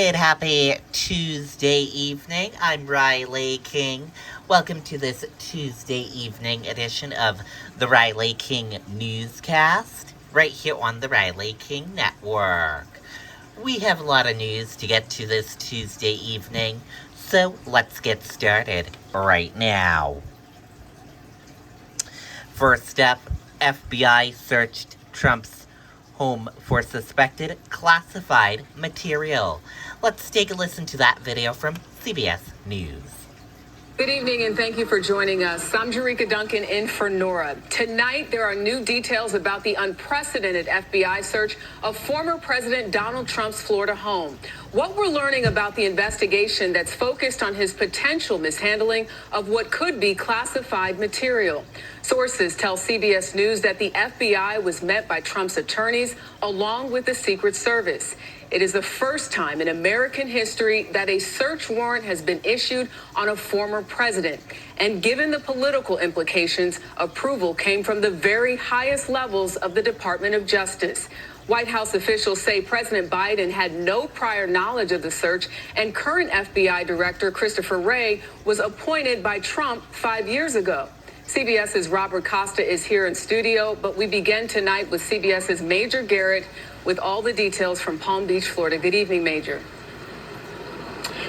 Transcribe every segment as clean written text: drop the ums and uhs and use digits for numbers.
Good, happy Tuesday evening. I'm Riley King. Welcome to this Tuesday evening edition of the Riley King Newscast, right here on the Riley King Network. We have a lot of news to get to this Tuesday evening, so let's get started right now. First up, FBI searched Trump's home for suspected classified material. Let's take a listen to that video from CBS News. Good evening and thank you for joining us. I'm Jerika Duncan in for Nora. Tonight, there are new details about the unprecedented FBI search of former President Donald Trump's Florida home. What we're learning about the investigation that's focused on his potential mishandling of what could be classified material. Sources tell CBS News that the FBI was met by Trump's attorneys along with the Secret Service. It is the first time in American history that a search warrant has been issued on a former president. And given the political implications, approval came from the very highest levels of the Department of Justice. White House officials say President Biden had no prior knowledge of the search, and current FBI Director Christopher Wray was appointed by Trump 5 years ago. CBS's Robert Costa is here in studio, but we begin tonight with CBS's Major Garrett with all the details from Palm Beach, Florida. Good evening, Major.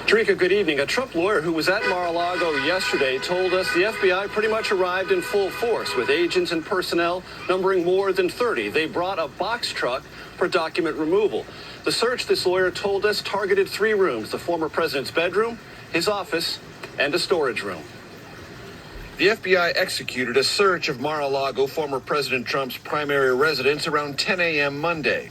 Jerika, good evening. A Trump lawyer who was at Mar-a-Lago yesterday told us the FBI pretty much arrived in full force with agents and personnel numbering more than 30. They brought a box truck for document removal. The search, this lawyer told us, targeted 3 rooms: the former president's bedroom, his office, and a storage room. The FBI executed a search of Mar-a-Lago former President Trump's primary residence around 10 a.m. Monday.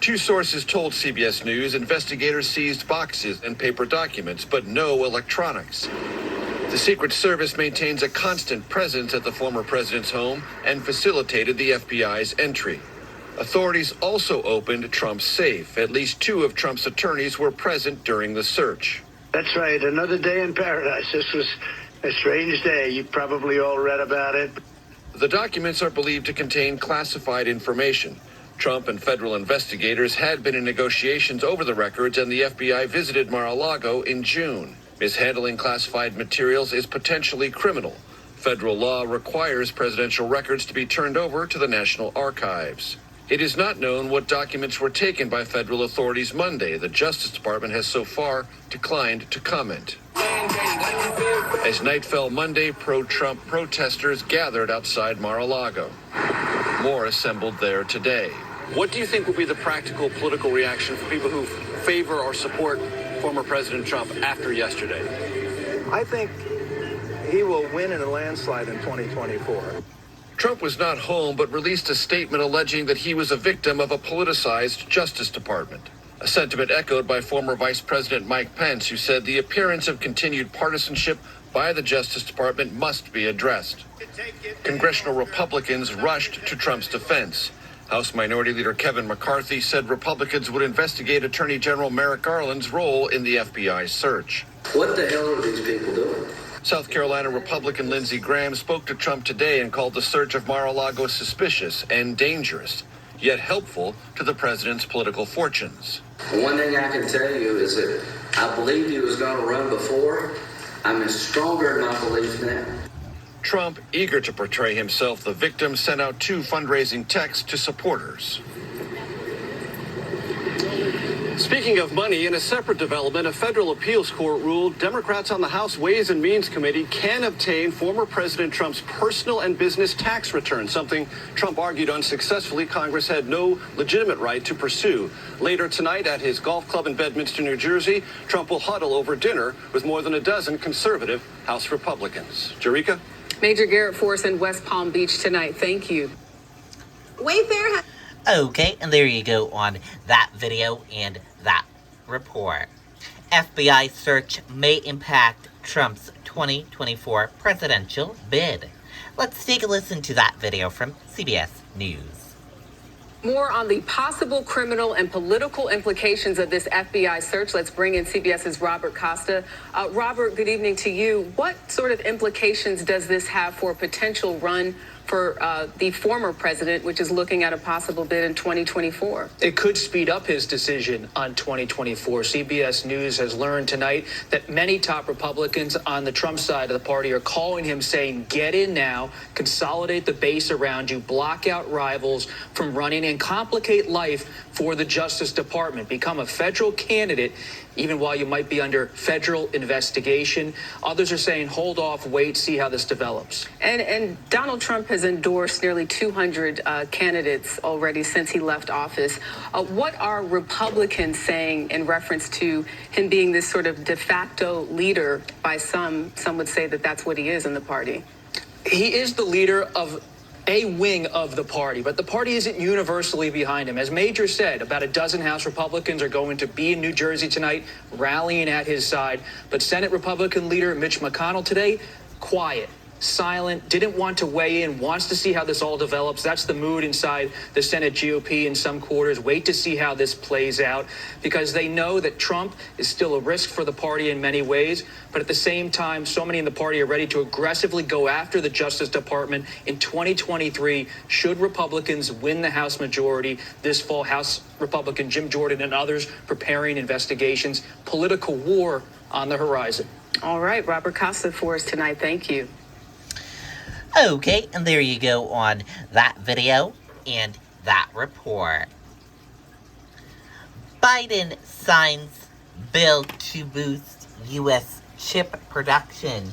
2 sources told CBS News investigators seized boxes and paper documents, but no electronics. The Secret Service maintains a constant presence at the former president's home and facilitated the FBI's entry. Authorities also opened Trump's safe. At least 2 of Trump's attorneys were present during the search. That's right. Another day in paradise. This was a strange day. You probably all read about it. The documents are believed to contain classified information. Trump and federal investigators had been in negotiations over the records, and the FBI visited Mar-a-Lago in June. Mishandling classified materials is potentially criminal. Federal law requires presidential records to be turned over to the National Archives. It is not known what documents were taken by federal authorities Monday. The Justice Department has so far declined to comment. As night fell Monday, pro-Trump protesters gathered outside Mar-a-Lago. More assembled there today. What do you think will be the practical political reaction for people who favor or support former President Trump after yesterday? I think he will win in a landslide in 2024. Trump was not home, but released a statement alleging that he was a victim of a politicized Justice Department. A sentiment echoed by former Vice President Mike Pence, who said the appearance of continued partisanship by the Justice Department must be addressed. Congressional Republicans rushed to Trump's defense. House Minority Leader Kevin McCarthy said Republicans would investigate Attorney General Merrick Garland's role in the FBI search. What the hell are these people doing? South Carolina Republican Lindsey Graham spoke to Trump today and called the search of Mar-a-Lago suspicious and dangerous, yet helpful to the president's political fortunes. One thing I can tell you is that I believed he was going to run before. I'm as stronger in my belief now. Trump, eager to portray himself the victim, sent out 2 fundraising texts to supporters. Speaking of money, in a separate development, a federal appeals court ruled Democrats on the House Ways and Means Committee can obtain former President Trump's personal and business tax returns, something Trump argued unsuccessfully Congress had no legitimate right to pursue. Later tonight at his golf club in Bedminster, New Jersey, Trump will huddle over dinner with more than a dozen conservative House Republicans. Jerika? Major Garrett for us in West Palm Beach tonight. Thank you. Wayfair. Okay, and there you go on that video and that report. FBI search may impact Trump's 2024 presidential bid. Let's take a listen to that video from CBS News. More on the possible criminal and political implications of this FBI search. Let's bring in CBS's Robert Costa. Robert, good evening to you. What sort of implications does this have for a potential run for the former president, which is looking at a possible bid in 2024. It could speed up his decision on 2024. CBS News has learned tonight that many top Republicans on the Trump side of the party are calling him, saying, get in now, consolidate the base around you, block out rivals from running, and complicate life for the Justice Department. Become a federal candidate even while you might be under federal investigation. Others are saying, hold off, wait, see how this develops. And Donald Trump has endorsed nearly 200 candidates already since he left office. What are Republicans saying in reference to him being this sort of de facto leader? By some would say that that's what he is in the party. He is the leader of a wing of the party, but the party isn't universally behind him. As Major said, about a dozen House Republicans are going to be in New Jersey tonight, rallying at his side. But Senate Republican leader Mitch McConnell today, quiet, silent, didn't want to weigh in, wants to see how this all develops. That's the mood inside the Senate GOP in some quarters. Wait to see how this plays out, because they know that Trump is still a risk for the party in many ways. But at the same time, so many in the party are ready to aggressively go after the Justice Department in 2023 should Republicans win the House majority this fall. House Republican Jim Jordan and others preparing investigations. Political war on the horizon. All right, Robert Costa for us tonight. Thank you. Okay, and there you go on that video and that report. Biden signs bill to boost U.S. chip production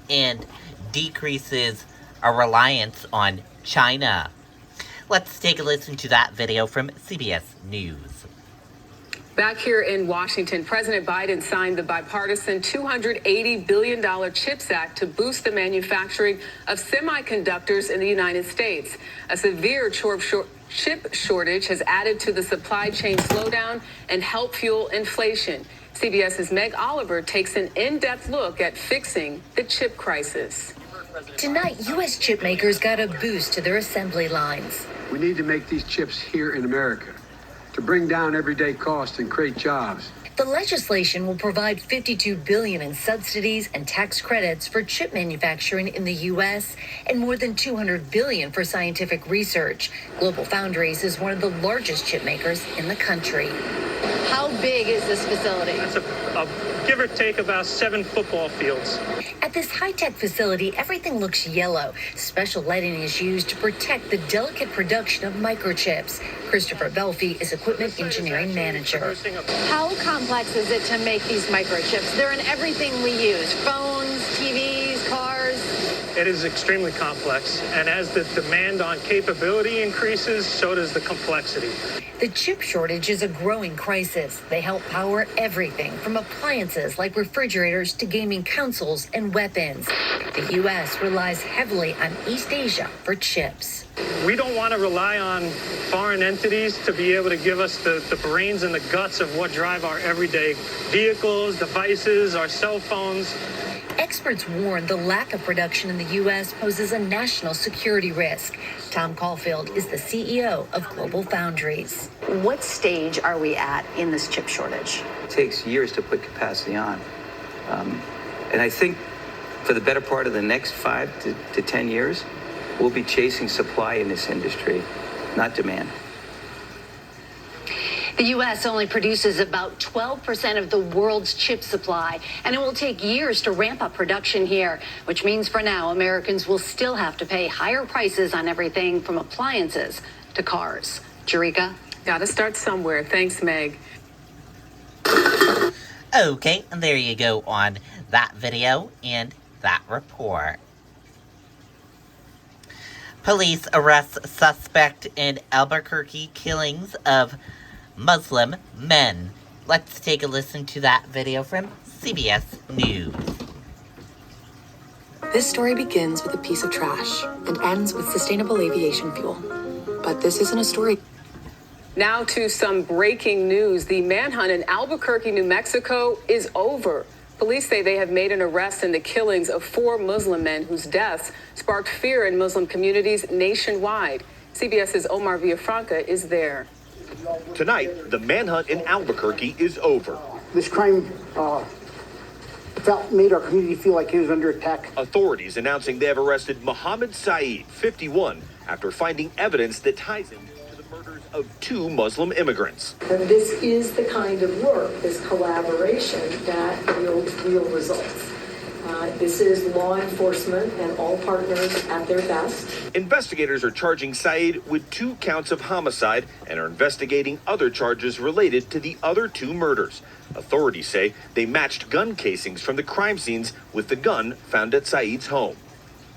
and decreases our reliance on China. Let's take a listen to that video from CBS News. Back here in Washington, President Biden signed the bipartisan $280 billion CHIPS Act to boost the manufacturing of semiconductors in the United States. A severe chip shortage has added to the supply chain slowdown and helped fuel inflation. CBS's Meg Oliver takes an in-depth look at fixing the chip crisis. Tonight, U.S. chip makers got a boost to their assembly lines. We need to make these chips here in America to bring down everyday costs and create jobs. The legislation will provide $52 billion in subsidies and tax credits for chip manufacturing in the U.S. and more than $200 billion for scientific research. GlobalFoundries is one of the largest chip makers in the country. How big is this facility? It's a give or take about 7 football fields. At this high-tech facility, everything looks yellow. Special lighting is used to protect the delicate production of microchips. Christopher Belfi is equipment engineering manager. How complex is it to make these microchips? They're in everything we use, phones, TVs, cars. It is extremely complex, and as the demand on capability increases, so does the complexity. The chip shortage is a growing crisis. They help power everything from appliances like refrigerators to gaming consoles and weapons. The U.S. relies heavily on East Asia for chips. We don't want to rely on foreign entities to be able to give us the brains and the guts of what drive our everyday vehicles, devices, our cell phones. Experts warn the lack of production in the U.S. poses a national security risk. Tom Caulfield is the CEO of GlobalFoundries. What stage are we at in this chip shortage? It takes years to put capacity on. And I think for the better part of the next 5 to 10 years, we'll be chasing supply in this industry, not demand. The U.S. only produces about 12% of the world's chip supply, and it will take years to ramp up production here, which means for now, Americans will still have to pay higher prices on everything from appliances to cars. Jerika? Gotta start somewhere. Thanks, Meg. Okay, and there you go on that video and that report. Police arrest suspect in Albuquerque killings of Muslim men. Let's take a listen to that video from CBS News. This story begins with a piece of trash and ends with sustainable aviation fuel. But this isn't a story. Now to some breaking news. The manhunt in Albuquerque, New Mexico is over. Police say they have made an arrest in the killings of 4 Muslim men whose deaths sparked fear in Muslim communities nationwide. CBS's Omar Villafranca is there. Tonight, the manhunt in Albuquerque is over. This crime made our community feel like he was under attack. Authorities announcing they have arrested Mohammed Saeed, 51, after finding evidence that ties him to the murders of 2 Muslim immigrants. And this is the kind of work, this collaboration, that yields real results. This is law enforcement and all partners at their best. Investigators are charging Saeed with 2 counts of homicide and are investigating other charges related to the other 2 murders. Authorities say they matched gun casings from the crime scenes with the gun found at Saeed's home.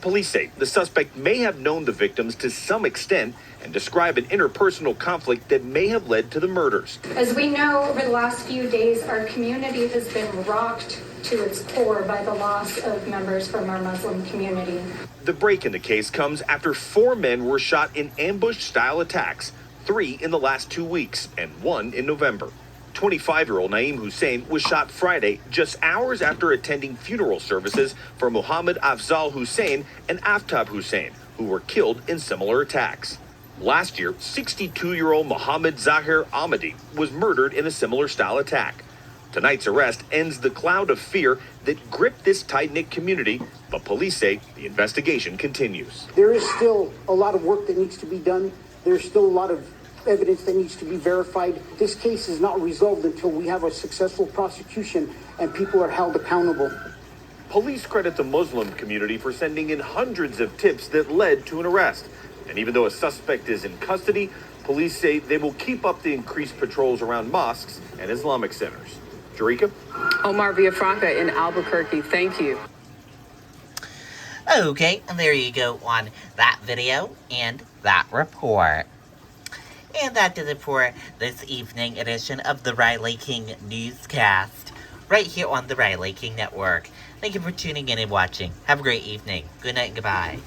Police say the suspect may have known the victims to some extent and describe an interpersonal conflict that may have led to the murders. As we know, over the last few days, our community has been rocked to its core by the loss of members from our Muslim community. The break in the case comes after 4 men were shot in ambush-style attacks, 3 in the last 2 weeks and 1 in November. 25-year-old Naeem Hussein was shot Friday, just hours after attending funeral services for Mohammed Afzal Hussein and Aftab Hussein, who were killed in similar attacks. Last year, 62-year-old Mohammed Zahir Ahmadi was murdered in a similar style attack. Tonight's arrest ends the cloud of fear that gripped this tight-knit community, but police say the investigation continues. There is still a lot of work that needs to be done. There's still a lot of evidence that needs to be verified. This case is not resolved until we have a successful prosecution and people are held accountable. Police credit the Muslim community for sending in hundreds of tips that led to an arrest. And even though a suspect is in custody, police say they will keep up the increased patrols around mosques and Islamic centers. Jarika? Omar Villafranca in Albuquerque, thank you. Okay, and there you go on that video and that report. And that does it for this evening edition of the Riley King Newscast, right here on the Riley King Network. Thank you for tuning in and watching. Have a great evening. Good night and goodbye.